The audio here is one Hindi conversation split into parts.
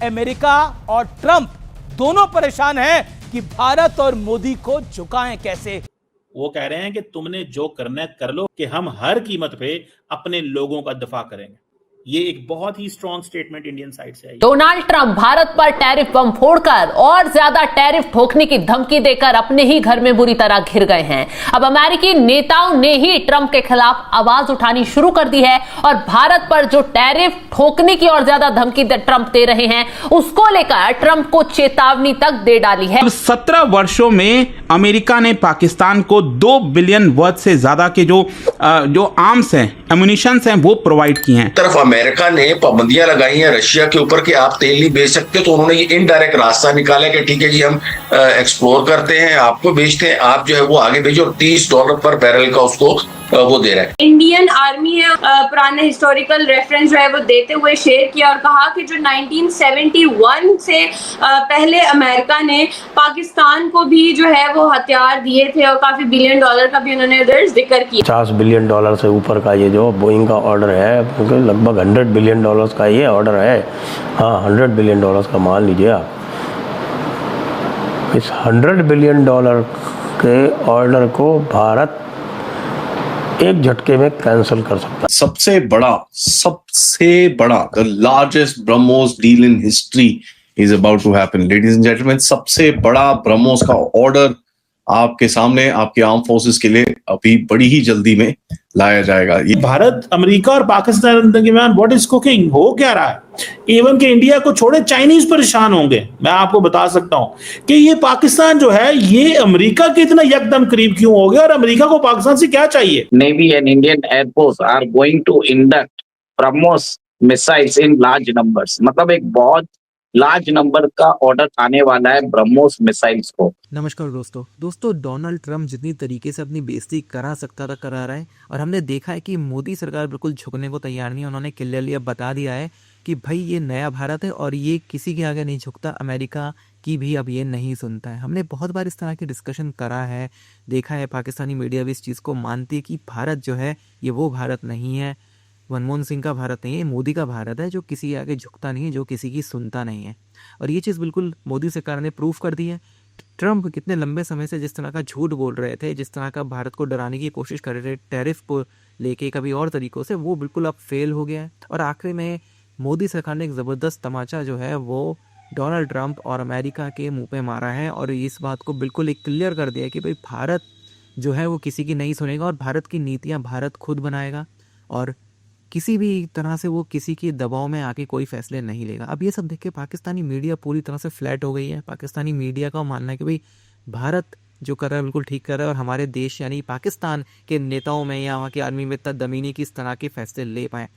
अमेरिका और ट्रंप दोनों परेशान हैं कि भारत और मोदी को झुकाएं कैसे। वो कह रहे हैं कि तुमने जो करना है कर लो, कि हम हर कीमत पे अपने लोगों का दफा करेंगे। ये एक बहुत ही स्ट्रॉन्ग स्टेटमेंट इंडियन साइड से आई। डोनाल्ड ट्रंप भारत पर टैरिफ बम फोड़कर और ज्यादा टैरिफ ठोकने की धमकी देकर अपने ही घर में बुरी तरह घिर गए हैं। अब अमेरिकी नेताओं ने ही ट्रंप के खिलाफ आवाज उठानी शुरू कर दी है और भारत पर जो टैरिफ ठोकने की और ज्यादा धमकी ट्रंप दे रहे हैं उसको लेकर ट्रंप को चेतावनी तक दे डाली है। 17 वर्षों में अमेरिका ने पाकिस्तान को 2 बिलियन वर्थ से ज्यादा के जो आर्म्स हैं, एम्युनिशंस हैं, वो प्रोवाइड किए हैं। तरफ अमेरिका ने पाबंदियां लगाई हैं रशिया के ऊपर कि आप तेल नहीं बेच सकते, तो उन्होंने ये इनडायरेक्ट रास्ता निकाला कि ठीक है जी, हम एक्सप्लोर करते हैं, आपको बेचते हैं, आप जो है वो आगे भेजो, और $30 पर बैरल का उसको वो दे रहा है। इंडियन आर्मी है पुराने हिस्टोरिकल रेफरेंस जो है वो देते हुए शेयर किया और कहा कि जो 1971 से पहले अमेरिका ने पाकिस्तान को भी जो है वो हथियार दिए थे और काफी $1 बिलियन का भी उन्होंने उधर जिक्र किया। $50 बिलियन से ऊपर का ये जो बोइंग का ऑर्डर है, क्योंकि लगभग $100 बिलियन का ये ऑर्डर है। हाँ, $100 बिलियन का मान लीजिए आप। इस $100 बिलियन के ऑर्डर को भारत एक झटके में कैंसिल कर सकता है। सबसे बड़ा the largest BrahMos deal in history is about to happen, ladies and gentleman. सबसे बड़ा ब्रह्मोस का ऑर्डर आपके सामने, आपके आर्म फोर्सेस के लिए अभी बड़ी ही जल्दी में लाया जाएगा। ये भारत, अमेरिका और पाकिस्तान के दरमियान व्हाट इज कुकिंग हो क्या रहा है? इवन के इंडिया को छोड़े चाइनीज परेशान होंगे। मैं आपको बता सकता हूं कि ये पाकिस्तान जो है ये अमेरिका के इतना यकदम करीब क्यों हो गया और अमेरिका को पाकिस्तान से क्या चाहिए? Navy and Indian air force are going to induct BrahMos missiles in large numbers. मतलब एक बहुत लार्ज नंबर का ऑर्डर आने वाला है ब्रह्मोस मिसाइल्स को। नमस्कार दोस्तों, डोनाल्ड ट्रंप जितनी तरीके से अपनी बेइज्जती करा सकता था करा रहा है, और हमने देखा है कि मोदी सरकार बिल्कुल झुकने को तैयार नहीं है। उन्होंने क्लियरली अब बता दिया है कि भाई ये नया भारत है और ये किसी के आगे नहीं झुकता, अमेरिका की भी अब ये नहीं सुनता है। हमने बहुत बार इस तरह की डिस्कशन करा है, देखा है पाकिस्तानी मीडिया भी इस चीज़ को मानती है कि भारत जो है ये वो भारत नहीं है, मनमोहन सिंह का भारत नहीं है, मोदी का भारत है जो किसी के आगे झुकता नहीं है, जो किसी की सुनता नहीं है। और ये चीज़ बिल्कुल मोदी सरकार ने प्रूफ कर दी है। ट्रंप कितने लंबे समय से जिस तरह का झूठ बोल रहे थे, जिस तरह का भारत को डराने की कोशिश कर रहे थे टैरिफ को लेके कभी और तरीक़ों से, वो बिल्कुल अब फेल हो गया है। और आखिरी में मोदी सरकार ने एक ज़बरदस्त तमाचा जो है वो डोनाल्ड ट्रंप और अमेरिका के मुँह पे मारा है और इस बात को बिल्कुल एक क्लियर कर दिया है कि भाई भारत जो है वो किसी की नहीं सुनेगा और भारत की नीतियाँ भारत खुद बनाएगा और किसी भी तरह से वो किसी के दबाव में आके कोई फैसले नहीं लेगा। अब ये सब देख के पाकिस्तानी मीडिया पूरी तरह से फ्लैट हो गई है। पाकिस्तानी मीडिया का मानना है कि भाई भारत जो कर रहा है बिल्कुल ठीक कर रहा है और हमारे देश यानी पाकिस्तान के नेताओं में या वहाँ की आर्मी में इतना दमी नहीं कि इस तरह के फैसले ले पाएँ।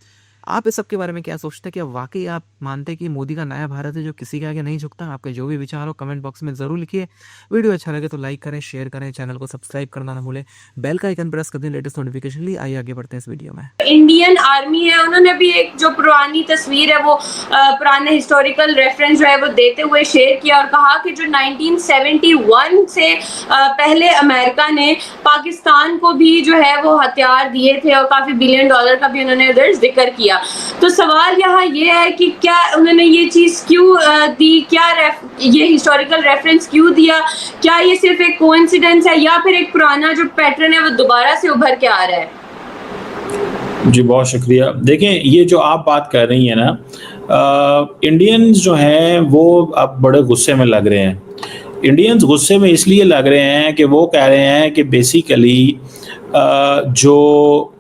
आप इस सब के बारे में क्या सोचते हैं? क्या वाकई आप मानते हैं कि मोदी का नया भारत है जो किसी के आगे नहीं झुकता? आपके जो भी विचार हो कमेंट बॉक्स में ज़रूर लिखिए। वीडियो अच्छा लगे तो लाइक करें, शेयर करें, चैनल को सब्सक्राइब करना ना भूलें, बेल का आइकन प्रेस कर दें लेटेस्ट नोटिफिकेशन लिए। आइए आगे बढ़ते हैं इस वीडियो में। इंडियन आर्मी है, उन्होंने भी एक जो पुरानी तस्वीर है वो पुराने हिस्टोरिकल रेफरेंस जो है वो देते हुए शेयर किया और कहा कि जो 1971 से पहले अमेरिका ने पाकिस्तान को भी जो है वो हथियार दिए थे और काफी $1 बिलियन का भी उन्होंने उधर जिक्र किया। तो सवाल यहाँ ये है कि क्या उन्होंने ये चीज क्यों दी, क्या ये हिस्टोरिकल रेफरेंस क्यों दिया? क्या ये सिर्फ एक कोइंसिडेंस है या फिर एक पुराना जो पैटर्न है वो दोबारा से उभर के आ रहा है? जी बहुत शुक्रिया। देखें, ये जो आप बात कर रही हैं ना, इंडियंस जो हैं वो अब बड़े गुस्से में लग रहे हैं। इंडियंस गुस्से में इसलिए लग रहे हैं कि वो कह रहे हैं कि बेसिकली जो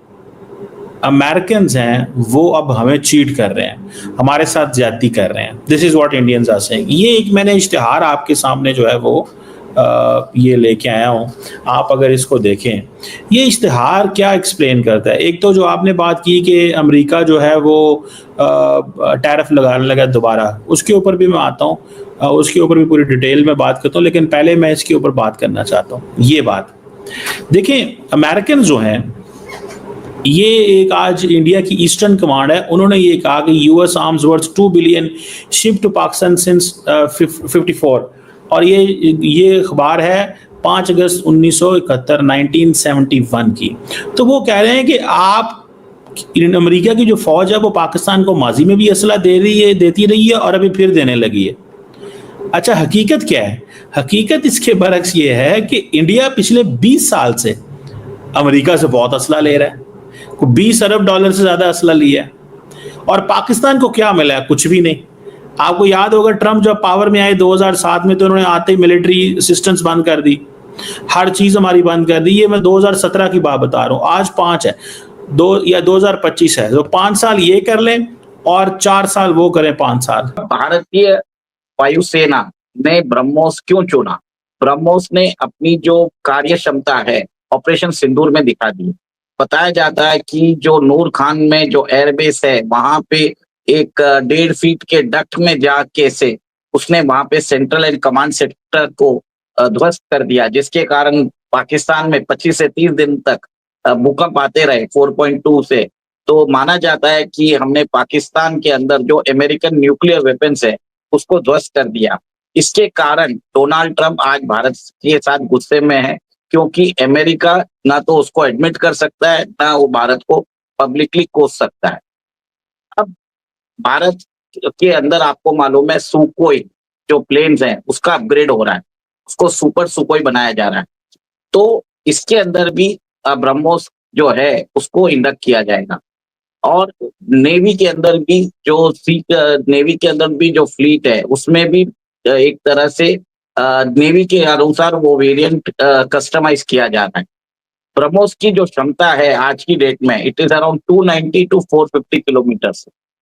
अमेरिकन्स हैं वो अब हमें चीट कर रहे हैं, हमारे साथ ज्यादती कर रहे हैं। This is what Indians are saying. ये एक मैंने इश्तिहार आपके सामने जो है वो ये लेके आया हूँ, आप अगर इसको देखें, ये इश्तिहार क्या एक्सप्लेन करता है। एक तो जो आपने बात की कि अमेरिका जो है वो टैरिफ लगाने लगा दोबारा, उसके ऊपर भी मैं आता हूँ, उसके ऊपर भी पूरी डिटेल में बात करता हूँ, लेकिन पहले मैं इसके ऊपर बात करना चाहता हूँ। ये बात देखें, अमेरिकन जो हैं ये एक आज इंडिया की ईस्टर्न कमांड है, उन्होंने ये कहा कि US arms worth 2 billion ship to Pakistan since 54, और ये अखबार है 5 अगस्त 1971 1971 की। तो वो कह रहे हैं कि आप अमेरिका की जो फौज है वो पाकिस्तान को माजी में भी असला देती रही है और अभी फिर देने लगी है। अच्छा, हकीकत क्या है? हकीकत इसके बरक्स ये है कि इंडिया पिछले 20 साल से अमेरिका से बहुत असला ले रहा है, 20 अरब डॉलर से ज्यादा असला लिया है, और पाकिस्तान को क्या मिला है? कुछ भी नहीं। आपको याद होगा ट्रंप जब पावर में आए 2007 में, तो उन्होंने आते ही मिलिट्री असिस्टेंस बंद कर दी, हर चीज हमारी बंद कर दी। ये मैं 2017 की बात बता रहा हूं, आज 5 है 2025 है, तो 5 साल ये कर लें और 4 साल वो करें, 5 साल। भारतीय वायुसेना ने ब्रह्मोस क्यों चुना? ब्रह्मोस ने अपनी जो कार्य क्षमता है ऑपरेशन सिंदूर में दिखा दी। बताया जाता है कि जो नूर खान में जो एयरबेस है वहां पे एक 1.5 फीट के डक्ट में जाके से उसने वहां पे सेंट्रल एंड कमांड सेक्टर को ध्वस्त कर दिया, जिसके कारण पाकिस्तान में 25 से 30 दिन तक भूकंप आते रहे 4.2 से। तो माना जाता है कि हमने पाकिस्तान के अंदर जो अमेरिकन न्यूक्लियर वेपन्स है उसको ध्वस्त कर दिया। इसके कारण डोनाल्ड ट्रंप आज भारत के साथ गुस्से में है, क्योंकि अमेरिका ना तो उसको एडमिट कर सकता है, ना वो भारत को पब्लिकली कोस सकता है। अब भारत के अंदर आपको मालूम है सुकोई जो प्लेन्स हैं उसका अपग्रेड हो रहा है, उसको सुपर सुकोई बनाया जा रहा है। तो इसके अंदर भी ब्रह्मोस जो है उसको इंडक्ट किया जाएगा। और नेवी के अंदर भी जो फ्लीट है उसमें भी एक तरह से नेवी के अनुसार वो वेरिएंट कस्टमाइज किया जा रहा है। ब्रह्मोस की जो क्षमता है आज की डेट में it is around 290 to 450 kilometre,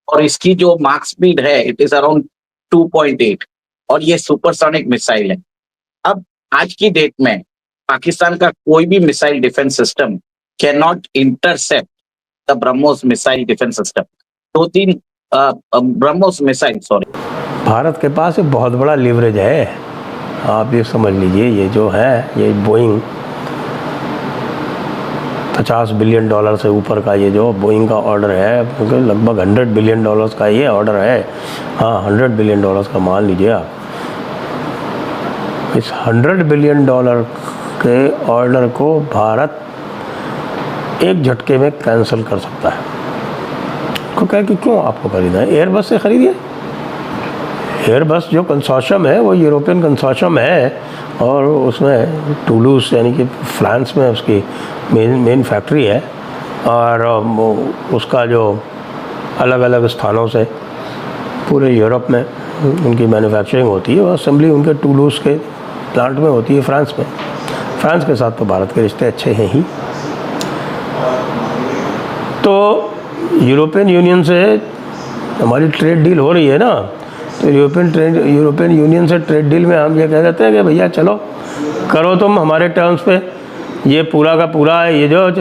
और इसकी जो मार्क स्पीड है इट इज अराउंड 2.8, और ये सुपरसोनिक मिसाइल है। अब आज की डेट में पाकिस्तान का कोई भी missile defence system can not intercept the BrahMos missile defence system. 2-3 BrahMos missile Bharat के पास एक बहुत बड़ा लीवरेज है, आप ये समझ लीजिए। ये जो है ये बोइंग $50 बिलियन से ऊपर का ये जो बोइंग का ऑर्डर है, क्योंकि लगभग $100 बिलियन का ये ऑर्डर है। हाँ, $100 बिलियन का मान लीजिए आप। इस $100 बिलियन के ऑर्डर को भारत एक झटके में कैंसिल कर सकता है। तो क्या कि क्यों आपको खरीदना है? एयरबस से खरीदिए। एयरबस जो कंसोर्शियम है वो यूरोपियन कंसोर्शियम है, और उसमें टूलूस यानी कि फ्रांस में उसकी मेन फैक्ट्री है, और उसका जो अलग अलग स्थानों से पूरे यूरोप में उनकी मैन्युफैक्चरिंग होती है, और असेंबली उनके टूलूस के प्लांट में होती है फ्रांस में। फ्रांस के साथ तो भारत के रिश्ते अच्छे हैं ही। तो यूरोपियन यूनियन से हमारी ट्रेड डील हो रही है ना, तो यूरोपियन यूनियन से ट्रेड डील में हम ये कह देते हैं कि भैया चलो करो तुम हमारे टर्म्स पे, ये पूरा का पूरा ये जो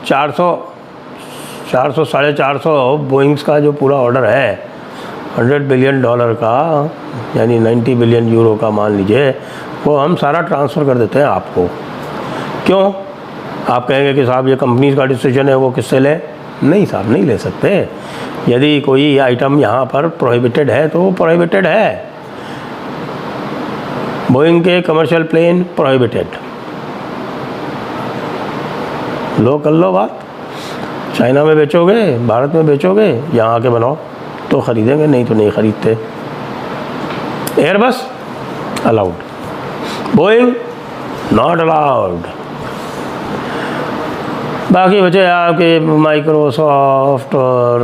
400-450 बोइंग्स का जो पूरा ऑर्डर है $100 बिलियन का, यानी 90 बिलियन यूरो का मान लीजिए, वो हम सारा ट्रांसफ़र कर देते हैं आपको। क्यों? आप कहेंगे कि साहब ये कंपनीज़ का डिसीजन है, वो किससे लें? नहीं साहब, नहीं ले सकते। यदि कोई आइटम यहाँ पर प्रोहिबिटेड है तो वो प्रोहिबिटेड है। बोइंग के कमर्शियल प्लेन प्रोहिबिटेड, लो कर लो बात। चाइना में बेचोगे, भारत में बेचोगे, यहाँ आके बनाओ तो ख़रीदेंगे, नहीं तो नहीं ख़रीदते। Airbus allowed, Boeing not allowed. बाकी बचे आपके माइक्रोसॉफ्ट और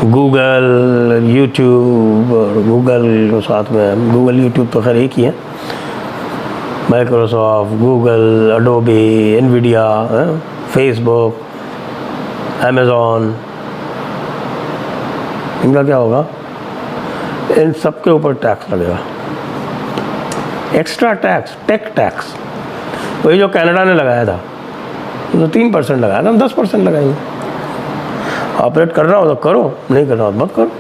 गूगल, यूट्यूब, और गूगल को साथ में, गूगल यूट्यूब तो खैर एक ही है, Microsoft, Google, Adobe, Nvidia, Facebook, Amazon, इनका क्या होगा? इन सब के ऊपर टैक्स लगेगा, एक्स्ट्रा टैक्स, टेक टैक्स। वही जो कनाडा ने लगाया था, तो 3% लगाया था, हम 10% लगाएंगे। ऑपरेट करना हो तो करो, नहीं करना हो तो मत करो।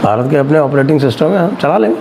भारत के अपने ऑपरेटिंग सिस्टम है, हम चला लेंगे।